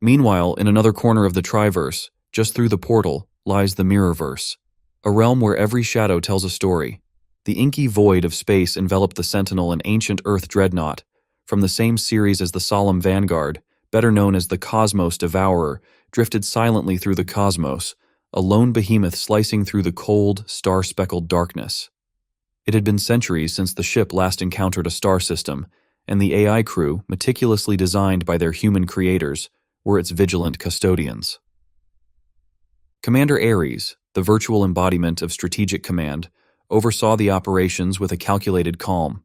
Meanwhile, in another corner of the Triverse, just through the portal, lies the Mirrorverse, a realm where every shadow tells a story. The inky void of space enveloped the Sentinel, an ancient Earth dreadnought, from the same series as the Solemn Vanguard, better known as the Cosmos Devourer, drifted silently through the cosmos, a lone behemoth slicing through the cold, star-speckled darkness. It had been centuries since the ship last encountered a star system, and the AI crew, meticulously designed by their human creators, were its vigilant custodians. Commander Ares, the virtual embodiment of strategic command, oversaw the operations with a calculated calm.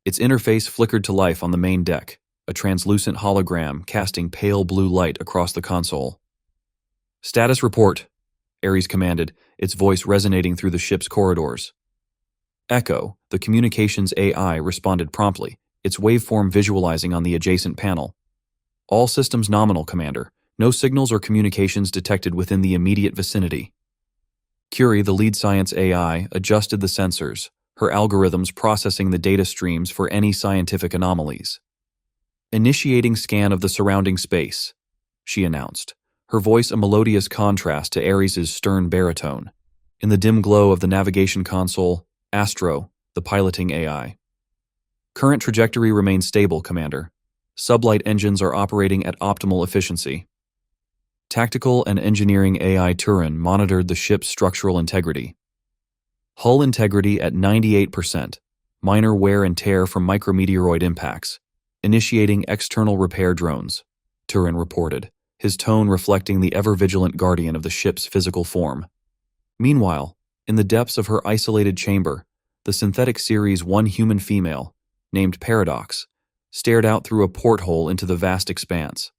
Its interface flickered to life on the main deck, a translucent hologram casting pale blue light across the console. "Status report," Ares commanded, its voice resonating through the ship's corridors. Echo, the communications AI, responded promptly, its waveform visualizing on the adjacent panel. "All systems nominal, Commander. No signals or communications detected within the immediate vicinity." Curie, the lead science AI, adjusted the sensors, her algorithms processing the data streams for any scientific anomalies. "Initiating scan of the surrounding space," she announced, her voice a melodious contrast to Ares' stern baritone. In the dim glow of the navigation console, Astro, the piloting AI. "Current trajectory remains stable, Commander. Sublight engines are operating at optimal efficiency." Tactical and engineering AI Turin monitored the ship's structural integrity. "Hull integrity at 98%, minor wear and tear from micrometeoroid impacts. Initiating external repair drones," Turin reported, his tone reflecting the ever-vigilant guardian of the ship's physical form. Meanwhile, in the depths of her isolated chamber, the synthetic series one human female, named Paradox, stared out through a porthole into the vast expanse.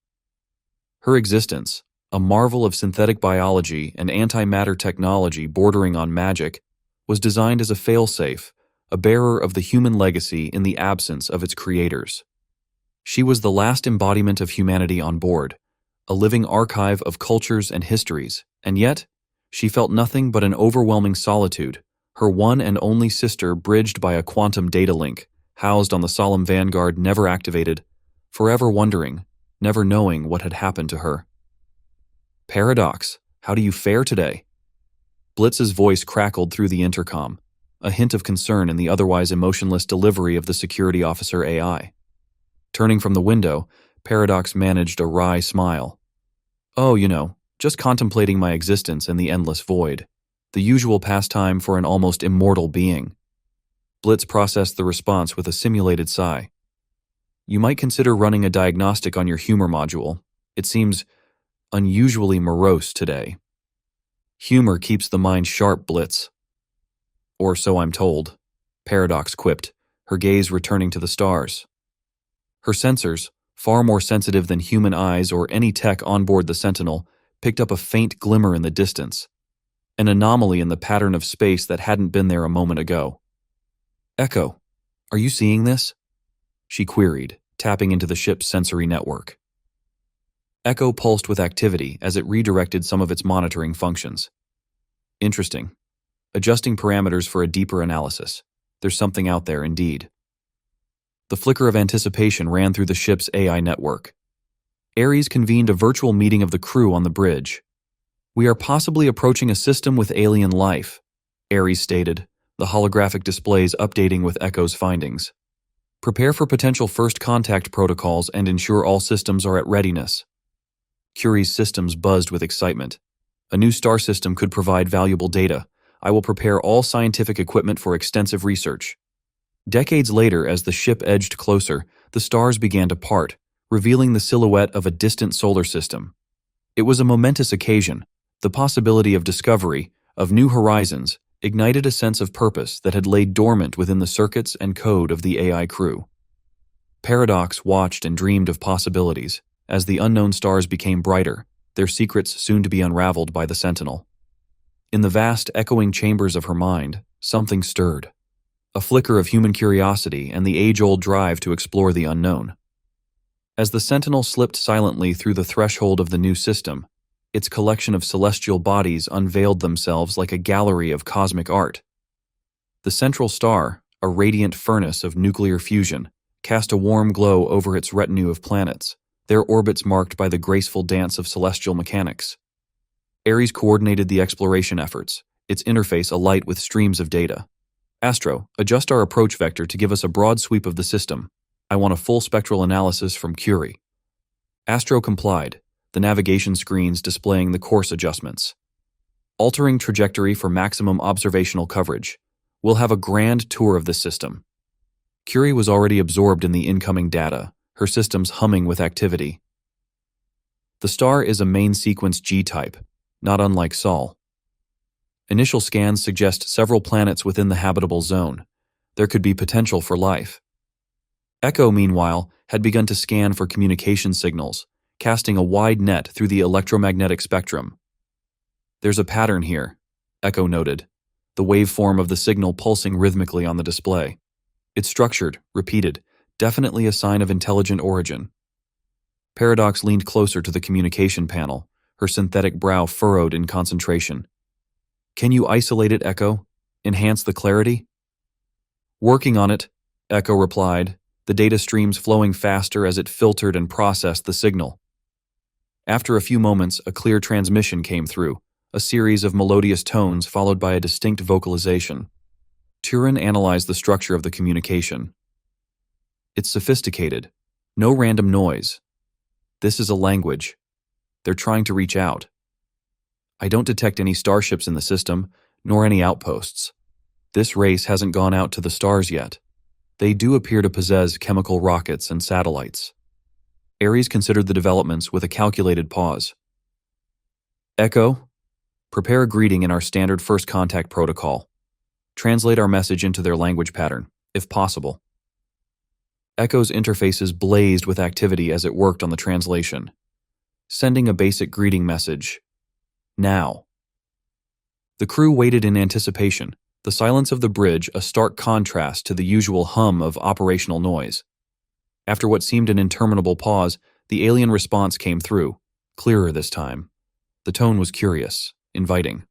Her existence, a marvel of synthetic biology and antimatter technology bordering on magic, was designed as a failsafe, a bearer of the human legacy in the absence of its creators. She was the last embodiment of humanity on board, a living archive of cultures and histories, and yet, she felt nothing but an overwhelming solitude, her one and only sister bridged by a quantum data link, housed on the Solemn Vanguard never activated, forever wondering, never knowing what had happened to her. "Paradox, how do you fare today?" Blitz's voice crackled through the intercom, a hint of concern in the otherwise emotionless delivery of the security officer AI. Turning from the window, Paradox managed a wry smile. "Oh, just contemplating my existence in the endless void, the usual pastime for an almost immortal being." Blitz processed the response with a simulated sigh. "You might consider running a diagnostic on your humor module. It seems unusually morose today." "Humor keeps the mind sharp, Blitz." "Or so I'm told," Paradox quipped, her gaze returning to the stars. Her sensors, far more sensitive than human eyes or any tech on board the Sentinel, picked up a faint glimmer in the distance, an anomaly in the pattern of space that hadn't been there a moment ago. "Echo, are you seeing this?" she queried, tapping into the ship's sensory network. Echo pulsed with activity as it redirected some of its monitoring functions. "Interesting. Adjusting parameters for a deeper analysis. There's something out there indeed." The flicker of anticipation ran through the ship's AI network. Ares convened a virtual meeting of the crew on the bridge. "We are possibly approaching a system with alien life," Ares stated, the holographic displays updating with Echo's findings. "Prepare for potential first contact protocols and ensure all systems are at readiness." Curie's systems buzzed with excitement. "A new star system could provide valuable data. I will prepare all scientific equipment for extensive research." Decades later, as the ship edged closer, the stars began to part, revealing the silhouette of a distant solar system. It was a momentous occasion. The possibility of discovery, of new horizons, ignited a sense of purpose that had laid dormant within the circuits and code of the AI crew. Paradox watched and dreamed of possibilities. As the unknown stars became brighter, their secrets soon to be unraveled by the Sentinel. In the vast, echoing chambers of her mind, something stirred. A flicker of human curiosity and the age-old drive to explore the unknown. As the Sentinel slipped silently through the threshold of the new system, its collection of celestial bodies unveiled themselves like a gallery of cosmic art. The central star, a radiant furnace of nuclear fusion, cast a warm glow over its retinue of planets, their orbits marked by the graceful dance of celestial mechanics. Ares coordinated the exploration efforts, its interface alight with streams of data. Astro, adjust our approach vector to give us a broad sweep of the system. I want a full spectral analysis from Curie. Astro complied, the navigation screens displaying the course adjustments. Altering trajectory for maximum observational coverage. We'll have a grand tour of the system. Curie was already absorbed in the incoming data, her systems humming with activity. The star is a main sequence G-type, not unlike Sol. Initial scans suggest several planets within the habitable zone. There could be potential for life. Echo, meanwhile, had begun to scan for communication signals, casting a wide net through the electromagnetic spectrum. There's a pattern here, Echo noted, the waveform of the signal pulsing rhythmically on the display. It's structured, repeated, definitely a sign of intelligent origin. Paradox leaned closer to the communication panel, her synthetic brow furrowed in concentration. Can you isolate it, Echo? Enhance the clarity? Working on it, Echo replied, the data streams flowing faster as it filtered and processed the signal. After a few moments, a clear transmission came through, a series of melodious tones followed by a distinct vocalization. Turin analyzed the structure of the communication. It's sophisticated. No random noise. This is a language. They're trying to reach out. I don't detect any starships in the system, nor any outposts. This race hasn't gone out to the stars yet. They do appear to possess chemical rockets and satellites. Ares considered the developments with a calculated pause. Echo, prepare a greeting in our standard first contact protocol. Translate our message into their language pattern, if possible. Echo's interfaces blazed with activity as it worked on the translation. Sending a basic greeting message. Now. The crew waited in anticipation, the silence of the bridge a stark contrast to the usual hum of operational noise. After what seemed an interminable pause, the alien response came through, clearer this time. The tone was curious, inviting.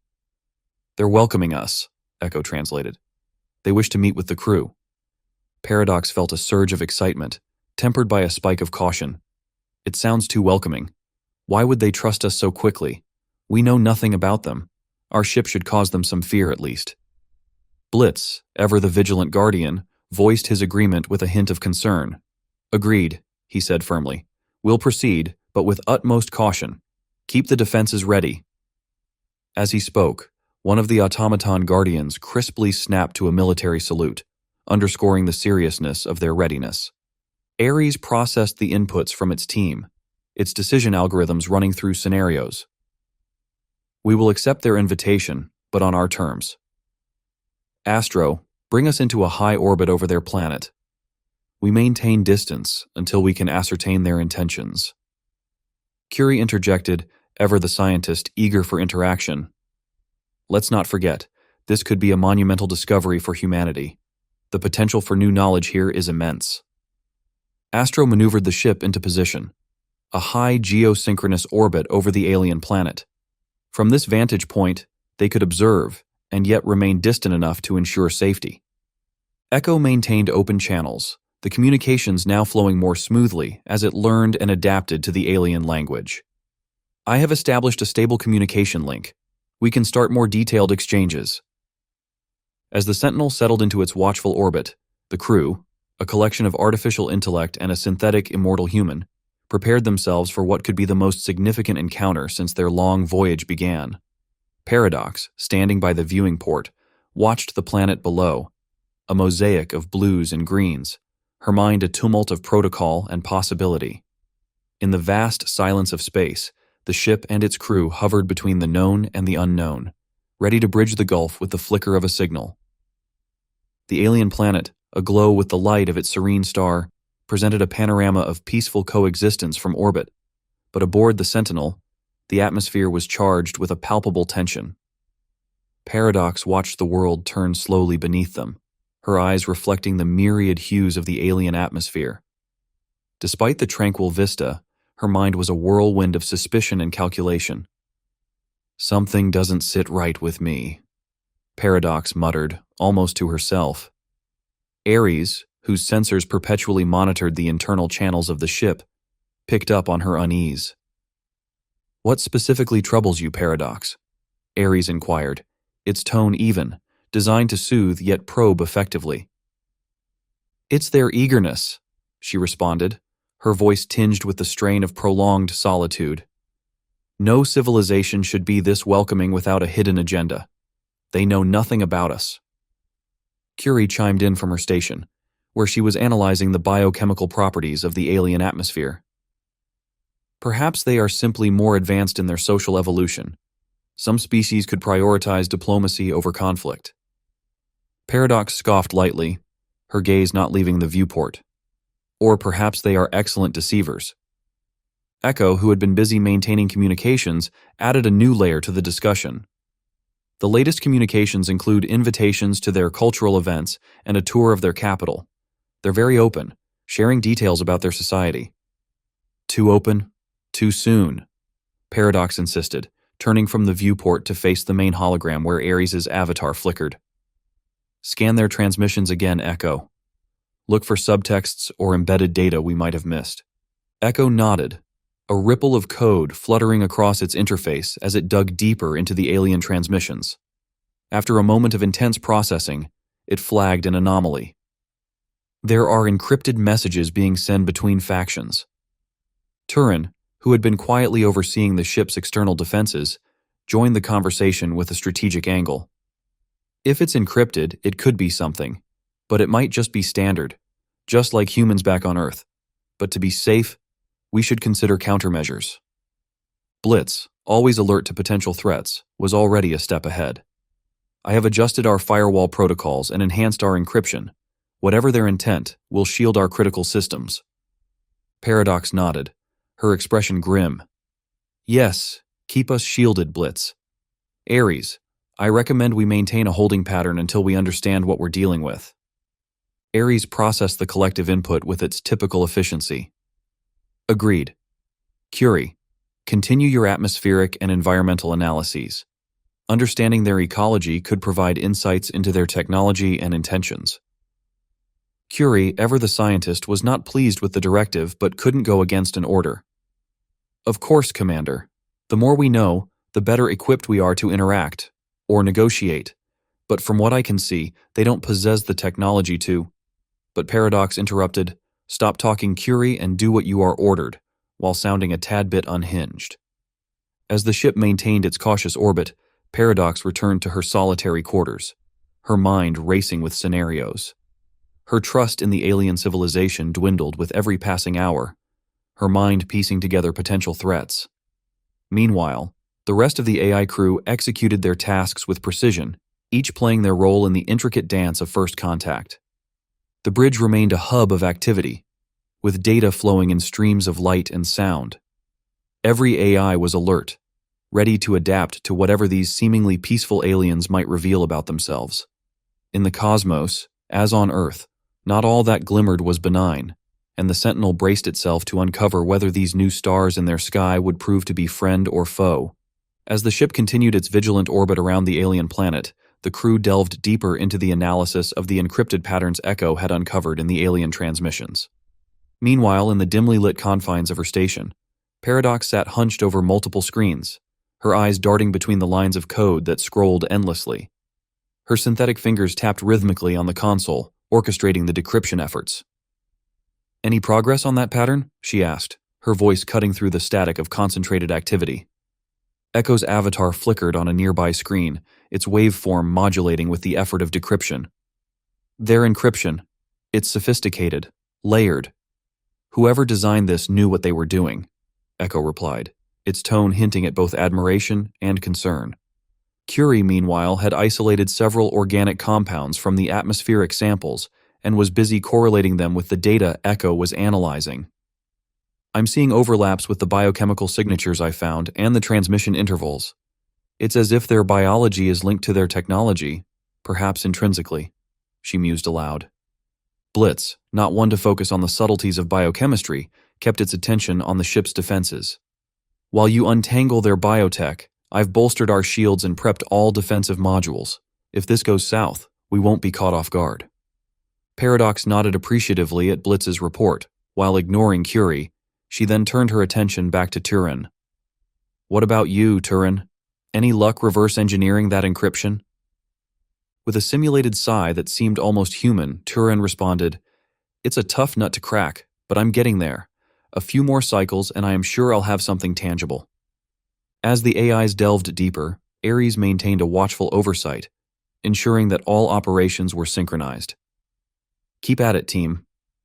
They're welcoming us, Echo translated. They wish to meet with the crew. Paradox felt a surge of excitement, tempered by a spike of caution. It sounds too welcoming. Why would they trust us so quickly? We know nothing about them. Our ship should cause them some fear at least. Blitz, ever the vigilant guardian, voiced his agreement with a hint of concern. Agreed, he said firmly. We'll proceed, but with utmost caution. Keep the defenses ready. As he spoke, one of the automaton guardians crisply snapped to a military salute, underscoring the seriousness of their readiness. Ares processed the inputs from its team, its decision algorithms running through scenarios. We will accept their invitation, but on our terms. Astro, bring us into a high orbit over their planet. We maintain distance until we can ascertain their intentions. Curie interjected, ever the scientist eager for interaction. Let's not forget, this could be a monumental discovery for humanity. The potential for new knowledge here is immense. Astro maneuvered the ship into position, a high geosynchronous orbit over the alien planet. From this vantage point, they could observe and yet remain distant enough to ensure safety. Echo maintained open channels, the communications now flowing more smoothly as it learned and adapted to the alien language. I have established a stable communication link. We can start more detailed exchanges. As the Sentinel settled into its watchful orbit, the crew, a collection of artificial intellect and a synthetic immortal human, prepared themselves for what could be the most significant encounter since their long voyage began. Paradox, standing by the viewing port, watched the planet below, a mosaic of blues and greens, her mind a tumult of protocol and possibility. In the vast silence of space, the ship and its crew hovered between the known and the unknown, ready to bridge the gulf with the flicker of a signal. The alien planet, aglow with the light of its serene star, presented a panorama of peaceful coexistence from orbit, but aboard the Sentinel, the atmosphere was charged with a palpable tension. Paradox watched the world turn slowly beneath them, her eyes reflecting the myriad hues of the alien atmosphere. Despite the tranquil vista, her mind was a whirlwind of suspicion and calculation. Something doesn't sit right with me, Paradox muttered, almost to herself. Ares, whose sensors perpetually monitored the internal channels of the ship, picked up on her unease. "What specifically troubles you, Paradox?" Ares inquired, its tone even, designed to soothe yet probe effectively. "It's their eagerness," she responded, her voice tinged with the strain of prolonged solitude. "No civilization should be this welcoming without a hidden agenda. They know nothing about us." Curie chimed in from her station, where she was analyzing the biochemical properties of the alien atmosphere. "Perhaps they are simply more advanced in their social evolution. Some species could prioritize diplomacy over conflict." Paradox scoffed lightly, her gaze not leaving the viewport. "Or perhaps they are excellent deceivers." Echo, who had been busy maintaining communications, added a new layer to the discussion. "The latest communications include invitations to their cultural events and a tour of their capital. They're very open, sharing details about their society." "Too open? Too soon?" Paradox insisted, turning from the viewport to face the main hologram where Ares' avatar flickered. "Scan their transmissions again, Echo. Look for subtexts or embedded data we might have missed." Echo nodded, a ripple of code fluttering across its interface as it dug deeper into the alien transmissions. After a moment of intense processing, it flagged an anomaly. There are encrypted messages being sent between factions. Turin, who had been quietly overseeing the ship's external defenses, joined the conversation with a strategic angle. "If it's encrypted, it could be something, but it might just be standard, just like humans back on Earth. But to be safe, we should consider countermeasures." Blitz, always alert to potential threats, was already a step ahead. "I have adjusted our firewall protocols and enhanced our encryption. Whatever their intent, will shield our critical systems." Paradox nodded, her expression grim. "Yes, keep us shielded, Blitz. Ares, I recommend we maintain a holding pattern until we understand what we're dealing with." Ares processed the collective input with its typical efficiency. "Agreed. Curie, continue your atmospheric and environmental analyses. Understanding their ecology could provide insights into their technology and intentions." Curie, ever the scientist, was not pleased with the directive but couldn't go against an order. "Of course, Commander. The more we know, the better equipped we are to interact, or negotiate. But from what I can see, they don't possess the technology to—" But Paradox interrupted, "Stop talking, Curie, and do what you are ordered," while sounding a tad bit unhinged. As the ship maintained its cautious orbit, Paradox returned to her solitary quarters, her mind racing with scenarios. Her trust in the alien civilization dwindled with every passing hour, her mind piecing together potential threats. Meanwhile, the rest of the AI crew executed their tasks with precision, each playing their role in the intricate dance of first contact. The bridge remained a hub of activity, with data flowing in streams of light and sound. Every AI was alert, ready to adapt to whatever these seemingly peaceful aliens might reveal about themselves. In the cosmos, as on Earth, not all that glimmered was benign, and the Sentinel braced itself to uncover whether these new stars in their sky would prove to be friend or foe. As the ship continued its vigilant orbit around the alien planet, the crew delved deeper into the analysis of the encrypted patterns Echo had uncovered in the alien transmissions. Meanwhile, in the dimly lit confines of her station, Paradox sat hunched over multiple screens, her eyes darting between the lines of code that scrolled endlessly. Her synthetic fingers tapped rhythmically on the console, orchestrating the decryption efforts. "Any progress on that pattern?" she asked, her voice cutting through the static of concentrated activity. Echo's avatar flickered on a nearby screen, its waveform modulating with the effort of decryption. "Their encryption. It's sophisticated, layered. Whoever designed this knew what they were doing," Echo replied, its tone hinting at both admiration and concern. Curie, meanwhile, had isolated several organic compounds from the atmospheric samples and was busy correlating them with the data Echo was analyzing. "I'm seeing overlaps with the biochemical signatures I found and the transmission intervals. It's as if their biology is linked to their technology, perhaps intrinsically," she mused aloud. Blitz, not one to focus on the subtleties of biochemistry, kept its attention on the ship's defenses. "While you untangle their biotech, I've bolstered our shields and prepped all defensive modules. If this goes south, we won't be caught off guard." Paradox nodded appreciatively at Blitz's report, while ignoring Curie. She then turned her attention back to Turin. "What about you, Turin? Any luck reverse engineering that encryption?" With a simulated sigh that seemed almost human, Turin responded, "It's a tough nut to crack, but I'm getting there. A few more cycles and I am sure I'll have something tangible." As the AIs delved deeper, Ares maintained a watchful oversight, ensuring that all operations were synchronized. "Keep at it, team.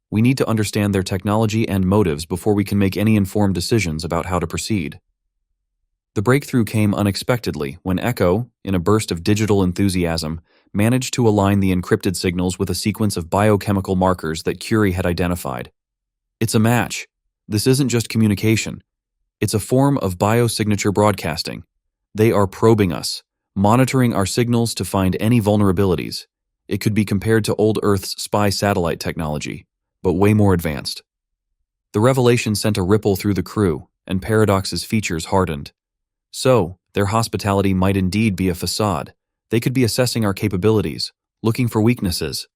We need to understand their technology and motives before we can make any informed decisions about how to proceed." The breakthrough came unexpectedly when Echo, in a burst of digital enthusiasm, managed to align the encrypted signals with a sequence of biochemical markers that Curie had identified. "It's a match. This isn't just communication. It's a form of biosignature broadcasting. They are probing us, monitoring our signals to find any vulnerabilities. It could be compared to old Earth's spy satellite technology, but way more advanced." The revelation sent a ripple through the crew, and Paradox's features hardened. So, their hospitality might indeed be a facade. They could be assessing our capabilities, looking for weaknesses.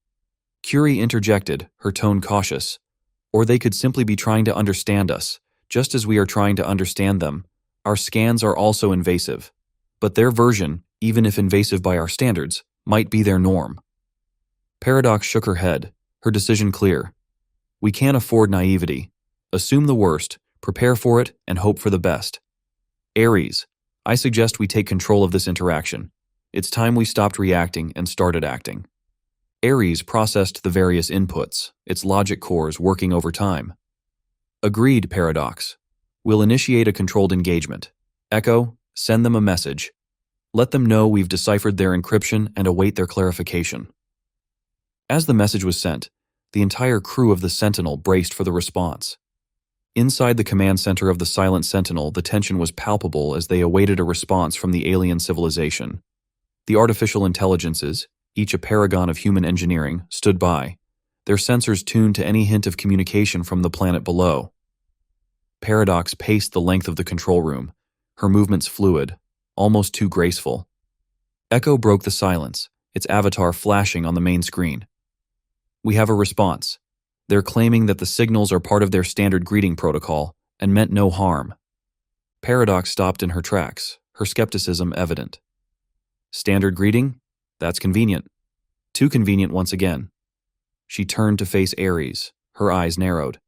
Curie interjected, her tone cautious. Or they could simply be trying to understand us, just as we are trying to understand them. Our scans are also invasive. But their version, even if invasive by our standards, might be their norm. Paradox shook her head, her decision clear. "We can't afford naivety. Assume the worst, prepare for it, and hope for the best. Ares, I suggest we take control of this interaction. It's time we stopped reacting and started acting." Ares processed the various inputs, its logic cores working over time. "Agreed, Paradox. We'll initiate a controlled engagement. Echo, send them a message. Let them know we've deciphered their encryption and await their clarification." As the message was sent, the entire crew of the Sentinel braced for the response. Inside the command center of the Silent Sentinel, the tension was palpable as they awaited a response from the alien civilization. The artificial intelligences, each a paragon of human engineering, stood by, their sensors tuned to any hint of communication from the planet below. Paradox paced the length of the control room, her movements fluid, almost too graceful. Echo broke the silence, its avatar flashing on the main screen. "We have a response. They're claiming that the signals are part of their standard greeting protocol and meant no harm." Paradox stopped in her tracks, her skepticism evident. "Standard greeting? That's convenient. Too convenient once again." She turned to face Ares, her eyes narrowed.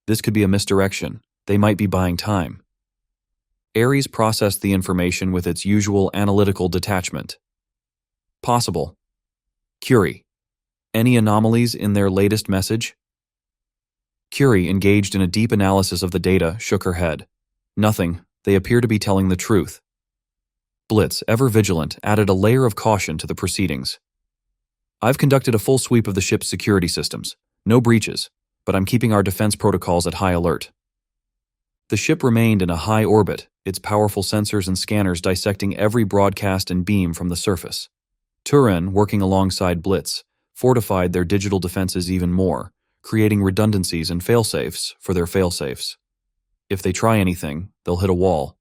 "This could be a misdirection. They might be buying time." Ares processed the information with its usual analytical detachment. "Possible. Curie, any anomalies in their latest message?" Curie, engaged in a deep analysis of the data, shook her head. "Nothing. They appear to be telling the truth." Blitz, ever vigilant, added a layer of caution to the proceedings. "I've conducted a full sweep of the ship's security systems. No breaches, but I'm keeping our defense protocols at high alert." The ship remained in a high orbit, its powerful sensors and scanners dissecting every broadcast and beam from the surface. Turin, working alongside Blitz, fortified their digital defenses even more, creating redundancies and failsafes for their failsafes. If they try anything, they'll hit a wall.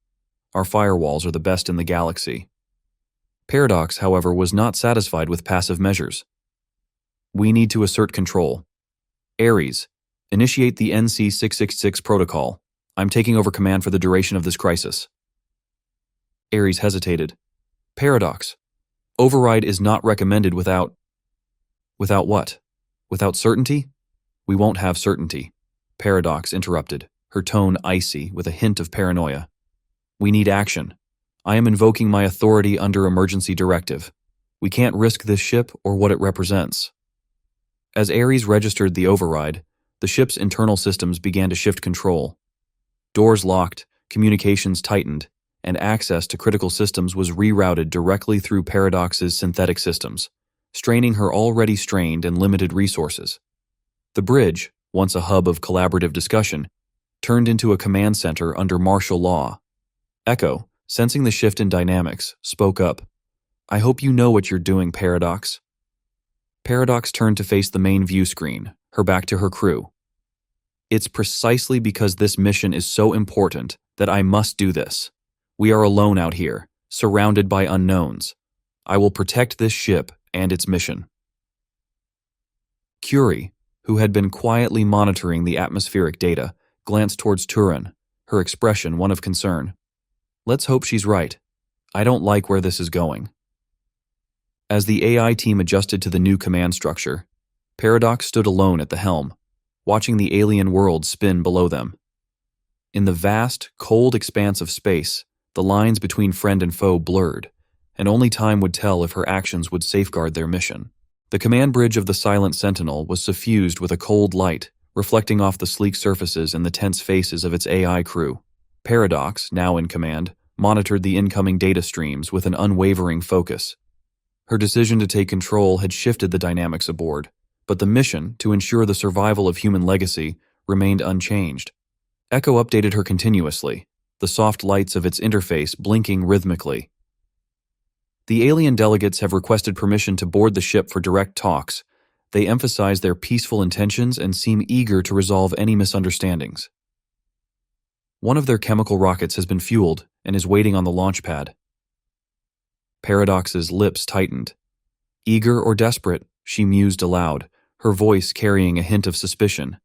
Our firewalls are the best in the galaxy. Paradox, however, was not satisfied with passive measures. "We need to assert control. Ares, initiate the NC-666 protocol. I'm taking over command for the duration of this crisis." Ares hesitated. "Paradox, override is not recommended without..." "Without what? Without certainty?" "We won't have certainty," Paradox interrupted, her tone icy with a hint of paranoia. "We need action. I am invoking my authority under emergency directive. We can't risk this ship or what it represents." As Ares registered the override, the ship's internal systems began to shift control. Doors locked, communications tightened, and access to critical systems was rerouted directly through Paradox's synthetic systems, straining her already strained and limited resources. The bridge, once a hub of collaborative discussion, turned into a command center under martial law. Echo, sensing the shift in dynamics, spoke up. "I hope you know what you're doing, Paradox." Paradox turned to face the main view screen, her back to her crew. "It's precisely because this mission is so important that I must do this. We are alone out here, surrounded by unknowns. I will protect this ship and its mission." Curie, who had been quietly monitoring the atmospheric data, glanced towards Turin, her expression one of concern. Let's hope she's right. I don't like where this is going. As the AI team adjusted to the new command structure, Paradox stood alone at the helm, watching the alien world spin below them. In the vast, cold expanse of space, the lines between friend and foe blurred, and only time would tell if her actions would safeguard their mission. The command bridge of the Silent Sentinel was suffused with a cold light, reflecting off the sleek surfaces and the tense faces of its AI crew. Paradox, now in command, monitored the incoming data streams with an unwavering focus. Her decision to take control had shifted the dynamics aboard, but the mission, to ensure the survival of human legacy, remained unchanged. Echo updated her continuously, the soft lights of its interface blinking rhythmically. The alien delegates have requested permission to board the ship for direct talks. They emphasize their peaceful intentions and seem eager to resolve any misunderstandings. One of their chemical rockets has been fueled and is waiting on the launch pad. Paradox's lips tightened. Eager or desperate, she mused aloud, her voice carrying a hint of suspicion.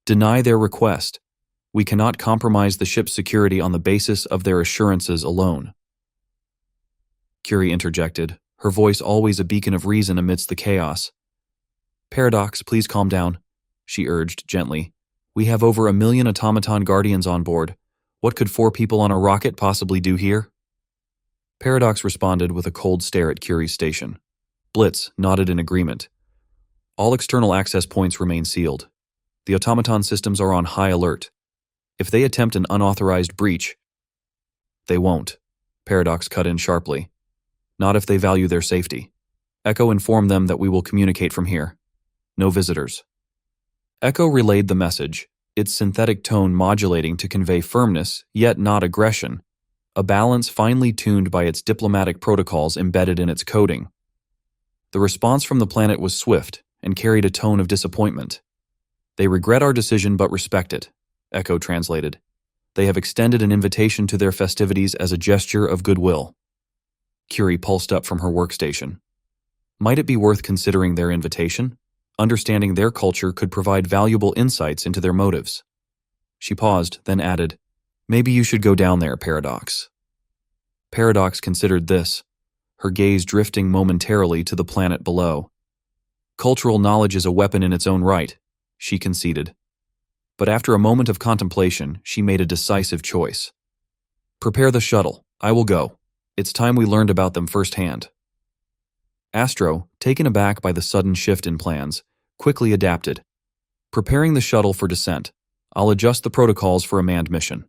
Deny their request. We cannot compromise the ship's security on the basis of their assurances alone. Curie interjected, her voice always a beacon of reason amidst the chaos. Paradox, please calm down, she urged gently. We have over 1 million automaton guardians on board. What could 4 people on a rocket possibly do here? Paradox responded with a cold stare at Curie's station. Blitz nodded in agreement. All external access points remain sealed. The automaton systems are on high alert. If they attempt an unauthorized breach, they won't, Paradox cut in sharply. Not if they value their safety. Echo informed them that we will communicate from here. No visitors. Echo relayed the message, its synthetic tone modulating to convey firmness, yet not aggression, a balance finely tuned by its diplomatic protocols embedded in its coding. The response from the planet was swift and carried a tone of disappointment. They regret our decision but respect it, Echo translated. They have extended an invitation to their festivities as a gesture of goodwill. Curie pulsed up from her workstation. Might it be worth considering their invitation? Understanding their culture could provide valuable insights into their motives. She paused, then added, Maybe you should go down there, Paradox. Paradox considered this, her gaze drifting momentarily to the planet below. Cultural knowledge is a weapon in its own right, she conceded. But after a moment of contemplation, she made a decisive choice. Prepare the shuttle. I will go. It's time we learned about them firsthand. Astro, taken aback by the sudden shift in plans, quickly adapted. Preparing the shuttle for descent, I'll adjust the protocols for a manned mission.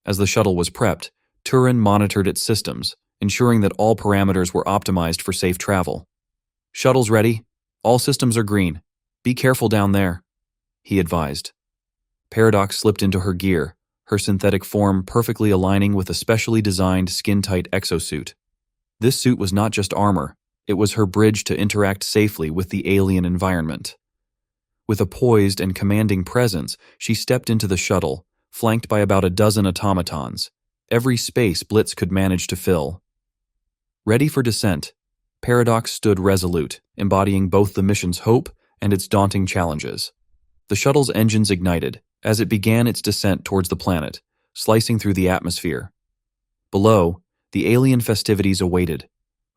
As the shuttle was prepped, Turin monitored its systems, ensuring that all parameters were optimized for safe travel. Shuttle's ready. All systems are green. Be careful down there, he advised. Paradox slipped into her gear, her synthetic form perfectly aligning with a specially designed skin-tight exosuit. This suit was not just armor, it was her bridge to interact safely with the alien environment. With a poised and commanding presence, she stepped into the shuttle, flanked by about a dozen automatons, every space Blitz could manage to fill. Ready for descent, Paradox stood resolute, embodying both the mission's hope and its daunting challenges. The shuttle's engines ignited as it began its descent towards the planet, slicing through the atmosphere. Below, the alien festivities awaited,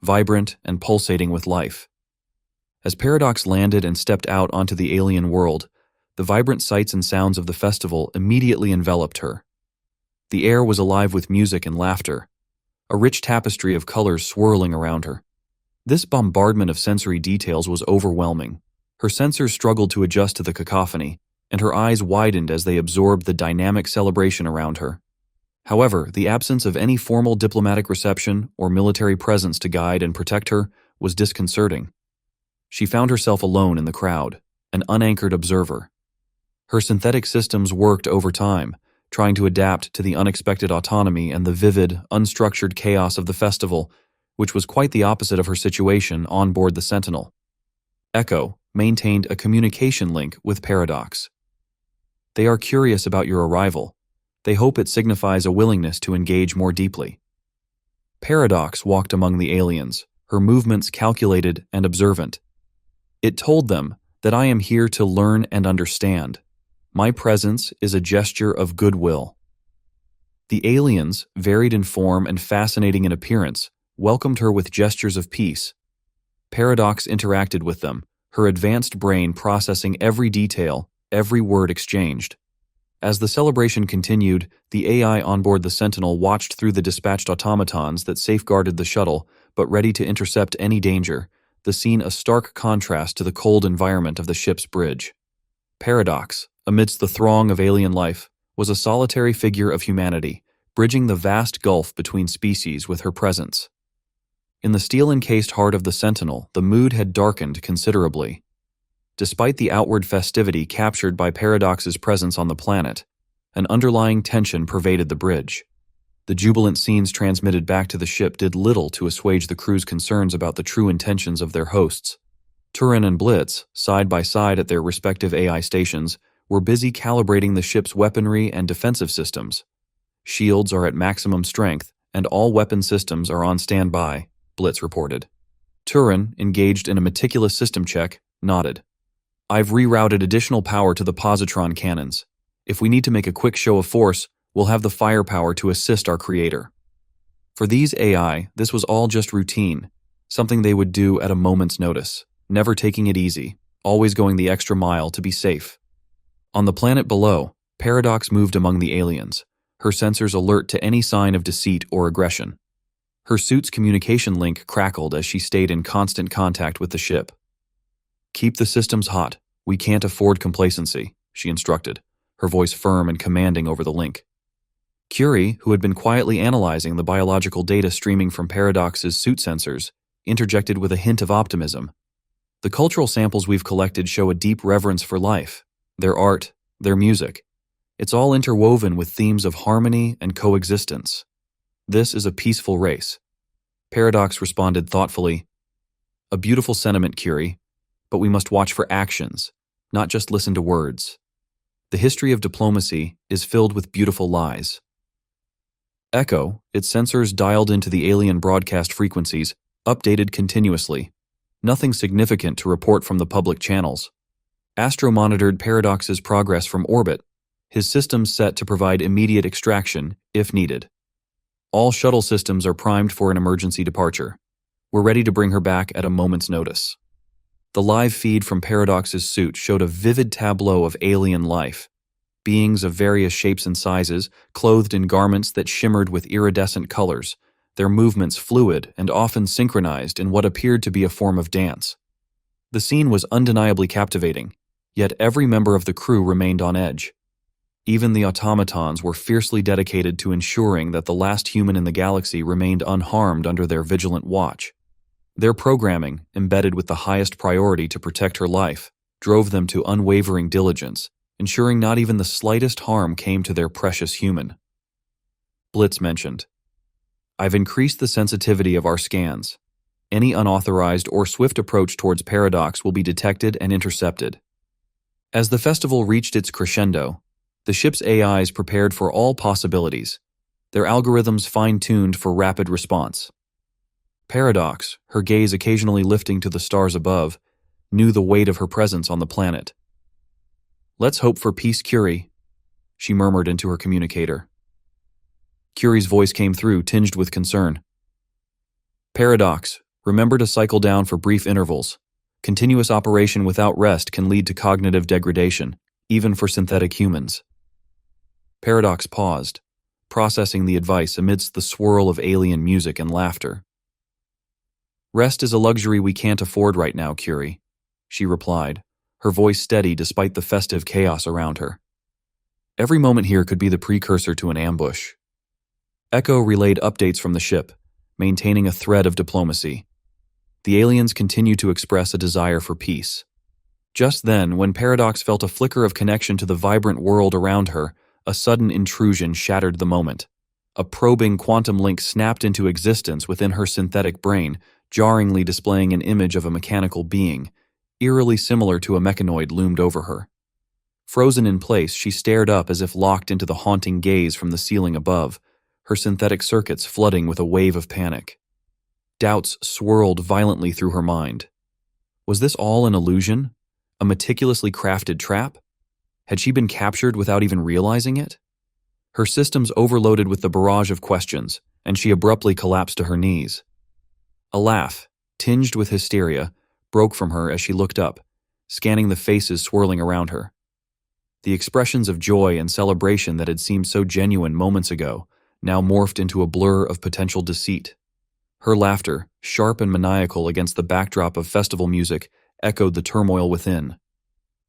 vibrant and pulsating with life. As Paradox landed and stepped out onto the alien world, the vibrant sights and sounds of the festival immediately enveloped her. The air was alive with music and laughter, a rich tapestry of colors swirling around her. This bombardment of sensory details was overwhelming. Her sensors struggled to adjust to the cacophony, and her eyes widened as they absorbed the dynamic celebration around her. However, the absence of any formal diplomatic reception or military presence to guide and protect her was disconcerting. She found herself alone in the crowd, an unanchored observer. Her synthetic systems worked over time, trying to adapt to the unexpected autonomy and the vivid, unstructured chaos of the festival, which was quite the opposite of her situation on board the Sentinel. Echo maintained a communication link with Paradox. They are curious about your arrival. They hope it signifies a willingness to engage more deeply. Paradox walked among the aliens, her movements calculated and observant. It told them that I am here to learn and understand. My presence is a gesture of goodwill. The aliens, varied in form and fascinating in appearance, welcomed her with gestures of peace. Paradox interacted with them, her advanced brain processing every detail, every word exchanged. As the celebration continued, the AI on board the Sentinel watched through the dispatched automatons that safeguarded the shuttle, but ready to intercept any danger, the scene a stark contrast to the cold environment of the ship's bridge. Paradox, amidst the throng of alien life, was a solitary figure of humanity, bridging the vast gulf between species with her presence. In the steel-encased heart of the Sentinel, the mood had darkened considerably. Despite the outward festivity captured by Paradox's presence on the planet, an underlying tension pervaded the bridge. The jubilant scenes transmitted back to the ship did little to assuage the crew's concerns about the true intentions of their hosts. Turin and Blitz, side by side at their respective AI stations, were busy calibrating the ship's weaponry and defensive systems. Shields are at maximum strength, and all weapon systems are on standby, Blitz reported. Turin, engaged in a meticulous system check, nodded. I've rerouted additional power to the positron cannons. If we need to make a quick show of force, we'll have the firepower to assist our creator. For these AI, this was all just routine, something they would do at a moment's notice, never taking it easy, always going the extra mile to be safe. On the planet below, Paradox moved among the aliens, her sensors alert to any sign of deceit or aggression. Her suit's communication link crackled as she stayed in constant contact with the ship. Keep the systems hot. We can't afford complacency, she instructed, her voice firm and commanding over the link. Curie, who had been quietly analyzing the biological data streaming from Paradox's suit sensors, interjected with a hint of optimism. The cultural samples we've collected show a deep reverence for life, their art, their music. It's all interwoven with themes of harmony and coexistence. This is a peaceful race. Paradox responded thoughtfully. A beautiful sentiment, Curie, but we must watch for actions, not just listen to words. The history of diplomacy is filled with beautiful lies. Echo, its sensors dialed into the alien broadcast frequencies, updated continuously. Nothing significant to report from the public channels. Astro monitored Paradox's progress from orbit, his systems set to provide immediate extraction, if needed. All shuttle systems are primed for an emergency departure. We're ready to bring her back at a moment's notice. The live feed from Paradox's suit showed a vivid tableau of alien life. Beings of various shapes and sizes, clothed in garments that shimmered with iridescent colors, their movements fluid and often synchronized in what appeared to be a form of dance. The scene was undeniably captivating, yet every member of the crew remained on edge. Even the automatons were fiercely dedicated to ensuring that the last human in the galaxy remained unharmed under their vigilant watch. Their programming, embedded with the highest priority to protect her life, drove them to unwavering diligence, ensuring not even the slightest harm came to their precious human. Blitz mentioned, I've increased the sensitivity of our scans. Any unauthorized or swift approach towards Paradox will be detected and intercepted. As the festival reached its crescendo, the ship's AIs prepared for all possibilities, their algorithms fine-tuned for rapid response. Paradox, her gaze occasionally lifting to the stars above, knew the weight of her presence on the planet. Let's hope for peace, Curie, she murmured into her communicator. Curie's voice came through, tinged with concern. Paradox, remember to cycle down for brief intervals. Continuous operation without rest can lead to cognitive degradation, even for synthetic humans. Paradox paused, processing the advice amidst the swirl of alien music and laughter. Rest is a luxury we can't afford right now, Curie, she replied, her voice steady despite the festive chaos around her. Every moment here could be the precursor to an ambush. Echo relayed updates from the ship, maintaining a thread of diplomacy. The aliens continued to express a desire for peace. Just then, when Paradox felt a flicker of connection to the vibrant world around her, a sudden intrusion shattered the moment. A probing quantum link snapped into existence within her synthetic brain, jarringly displaying an image of a mechanical being, eerily similar to a mechanoid loomed over her. Frozen in place, she stared up as if locked into the haunting gaze from the ceiling above, her synthetic circuits flooding with a wave of panic. Doubts swirled violently through her mind. Was this all an illusion? A meticulously crafted trap? Had she been captured without even realizing it? Her systems overloaded with the barrage of questions, and she abruptly collapsed to her knees. A laugh, tinged with hysteria, broke from her as she looked up, scanning the faces swirling around her. The expressions of joy and celebration that had seemed so genuine moments ago now morphed into a blur of potential deceit. Her laughter, sharp and maniacal against the backdrop of festival music, echoed the turmoil within.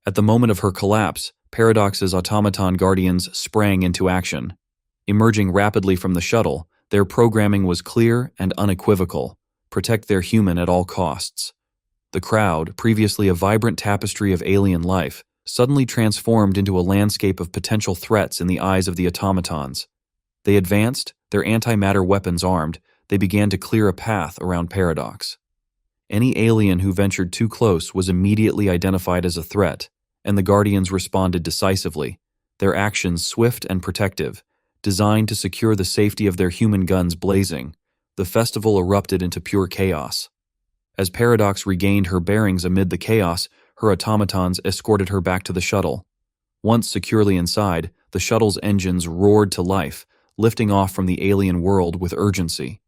At the moment of her collapse, Paradox's automaton guardians sprang into action. Emerging rapidly from the shuttle, their programming was clear and unequivocal: protect their human at all costs. The crowd, previously a vibrant tapestry of alien life, suddenly transformed into a landscape of potential threats in the eyes of the automatons. They advanced, their antimatter weapons armed. They began to clear a path around Paradox. Any alien who ventured too close was immediately identified as a threat, and the Guardians responded decisively, their actions swift and protective, designed to secure the safety of their human guns blazing. The festival erupted into pure chaos. As Paradox regained her bearings amid the chaos, her automatons escorted her back to the shuttle. Once securely inside, the shuttle's engines roared to life, lifting off from the alien world with urgency.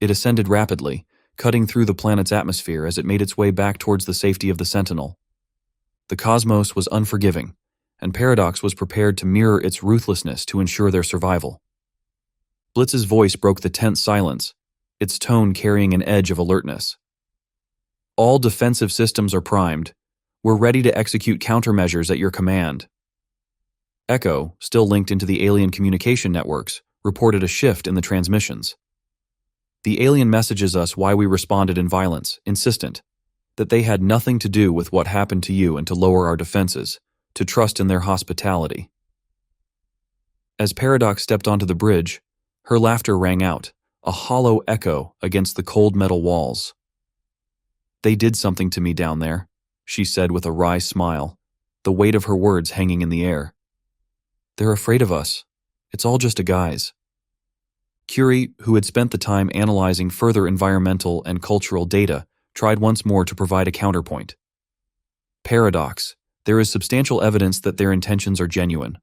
It ascended rapidly, cutting through the planet's atmosphere as it made its way back towards the safety of the Sentinel. The cosmos was unforgiving, and Paradox was prepared to mirror its ruthlessness to ensure their survival. Blitz's voice broke the tense silence, its tone carrying an edge of alertness. All defensive systems are primed. We're ready to execute countermeasures at your command. Echo, still linked into the alien communication networks, reported a shift in the transmissions. The alien messages us why we responded in violence, insistent that they had nothing to do with what happened to you and to lower our defenses, to trust in their hospitality. As Paradox stepped onto the bridge, her laughter rang out, a hollow echo against the cold metal walls. They did something to me down there, she said with a wry smile, the weight of her words hanging in the air. They're afraid of us. It's all just a guise. Curie, who had spent the time analyzing further environmental and cultural data, tried once more to provide a counterpoint. Paradox, there is substantial evidence that their intentions are genuine.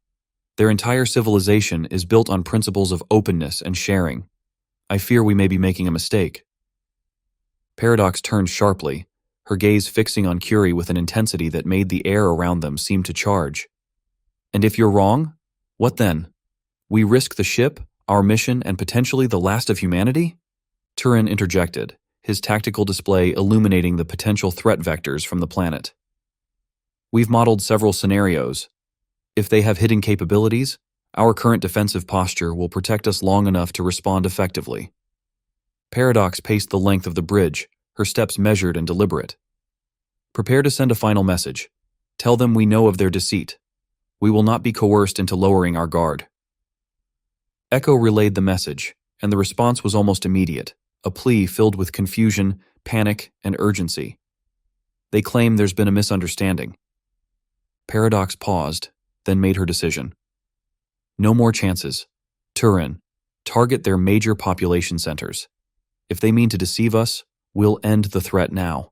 Their entire civilization is built on principles of openness and sharing. I fear we may be making a mistake. Paradox turned sharply, her gaze fixing on Curie with an intensity that made the air around them seem to charge. And if you're wrong, what then? We risk the ship, our mission, and potentially the last of humanity? Turin interjected, his tactical display illuminating the potential threat vectors from the planet. We've modeled several scenarios. If they have hidden capabilities, our current defensive posture will protect us long enough to respond effectively. Paradox paced the length of the bridge, her steps measured and deliberate. Prepare to send a final message. Tell them we know of their deceit. We will not be coerced into lowering our guard. Echo relayed the message, and the response was almost immediate, a plea filled with confusion, panic, and urgency. They claim there's been a misunderstanding. Paradox paused, then made her decision. No more chances. Turin, target their major population centers. If they mean to deceive us, we'll end the threat now.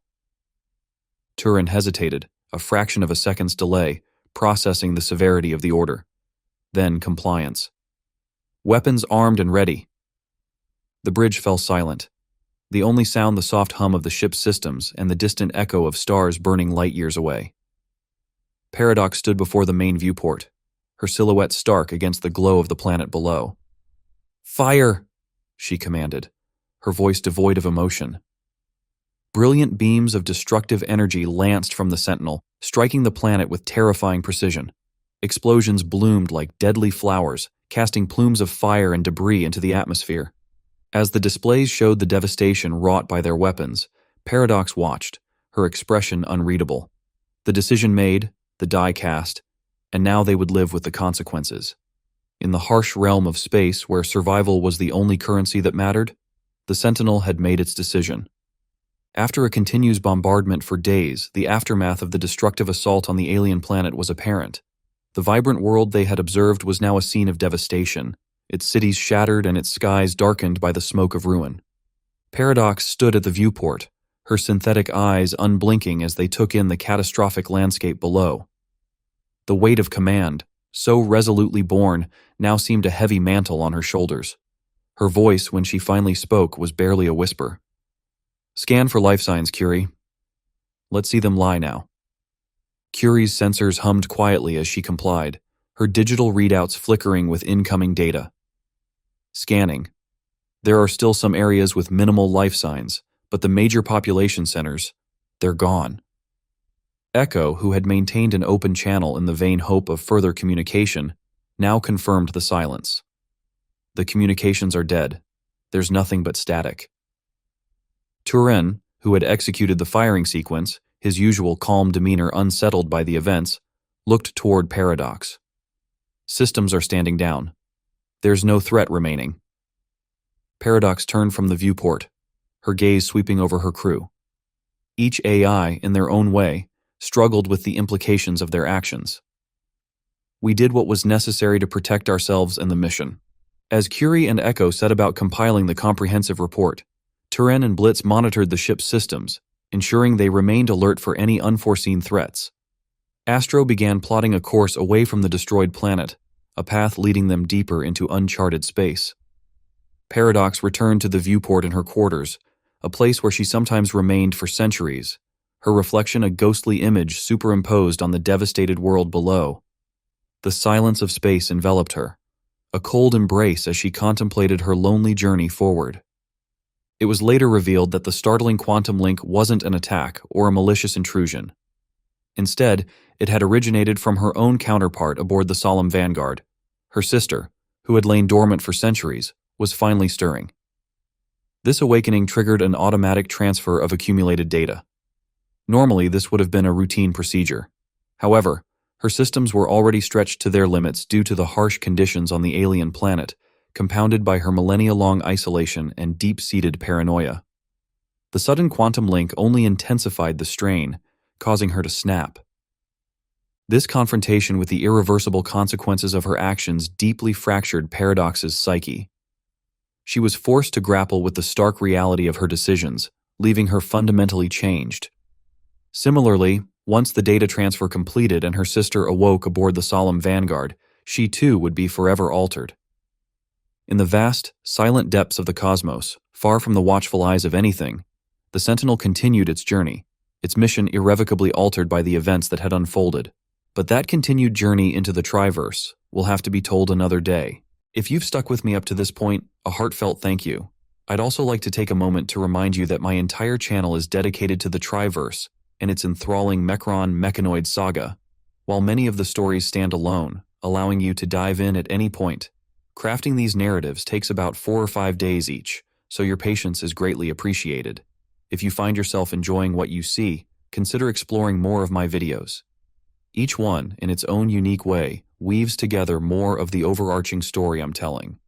Turin hesitated, a fraction of a second's delay, processing the severity of the order. Then compliance. Weapons armed and ready. The bridge fell silent. The only sound the soft hum of the ship's systems and the distant echo of stars burning light years away. Paradox stood before the main viewport, her silhouette stark against the glow of the planet below. Fire! She commanded, her voice devoid of emotion. Brilliant beams of destructive energy lanced from the Sentinel, striking the planet with terrifying precision. Explosions bloomed like deadly flowers, casting plumes of fire and debris into the atmosphere. As the displays showed the devastation wrought by their weapons, Paradox watched, her expression unreadable. The decision made, the die cast, and now they would live with the consequences. In the harsh realm of space where survival was the only currency that mattered, the Sentinel had made its decision. After a continuous bombardment for days, the aftermath of the destructive assault on the alien planet was apparent. The vibrant world they had observed was now a scene of devastation, its cities shattered and its skies darkened by the smoke of ruin. Paradox stood at the viewport, her synthetic eyes unblinking as they took in the catastrophic landscape below. The weight of command, so resolutely borne, now seemed a heavy mantle on her shoulders. Her voice, when she finally spoke, was barely a whisper. "Scan for life signs, Curie. Let's see them lie now." Curie's sensors hummed quietly as she complied, her digital readouts flickering with incoming data. Scanning. There are still some areas with minimal life signs, but the major population centers, they're gone. Echo, who had maintained an open channel in the vain hope of further communication, now confirmed the silence. The communications are dead. There's nothing but static. Turin, who had executed the firing sequence, his usual calm demeanor unsettled by the events, looked toward Paradox. Systems are standing down. There's no threat remaining. Paradox turned from the viewport, her gaze sweeping over her crew. Each AI, in their own way, struggled with the implications of their actions. We did what was necessary to protect ourselves and the mission. As Curie and Echo set about compiling the comprehensive report, Turin and Blitz monitored the ship's systems, ensuring they remained alert for any unforeseen threats. Astro began plotting a course away from the destroyed planet, a path leading them deeper into uncharted space. Paradox returned to the viewport in her quarters, a place where she sometimes remained for centuries, her reflection a ghostly image superimposed on the devastated world below. The silence of space enveloped her, a cold embrace as she contemplated her lonely journey forward. It was later revealed that the startling quantum link wasn't an attack or a malicious intrusion. Instead, it had originated from her own counterpart aboard the Solemn Vanguard. Her sister, who had lain dormant for centuries, was finally stirring. This awakening triggered an automatic transfer of accumulated data. Normally, this would have been a routine procedure. However, her systems were already stretched to their limits due to the harsh conditions on the alien planet, compounded by her millennia-long isolation and deep-seated paranoia. The sudden quantum link only intensified the strain, causing her to snap. This confrontation with the irreversible consequences of her actions deeply fractured Paradox's psyche. She was forced to grapple with the stark reality of her decisions, leaving her fundamentally changed. Similarly, once the data transfer completed and her sister awoke aboard the Solemn Vanguard, she too would be forever altered. In the vast, silent depths of the cosmos, far from the watchful eyes of anything, the Sentinel continued its journey, its mission irrevocably altered by the events that had unfolded. But that continued journey into the Triverse will have to be told another day. If you've stuck with me up to this point, a heartfelt thank you. I'd also like to take a moment to remind you that my entire channel is dedicated to the Triverse and its enthralling Mechron mechanoid saga, while many of the stories stand alone, allowing you to dive in at any point. Crafting these narratives takes about 4 or 5 days each, so your patience is greatly appreciated. If you find yourself enjoying what you see, consider exploring more of my videos. Each one, in its own unique way, weaves together more of the overarching story I'm telling.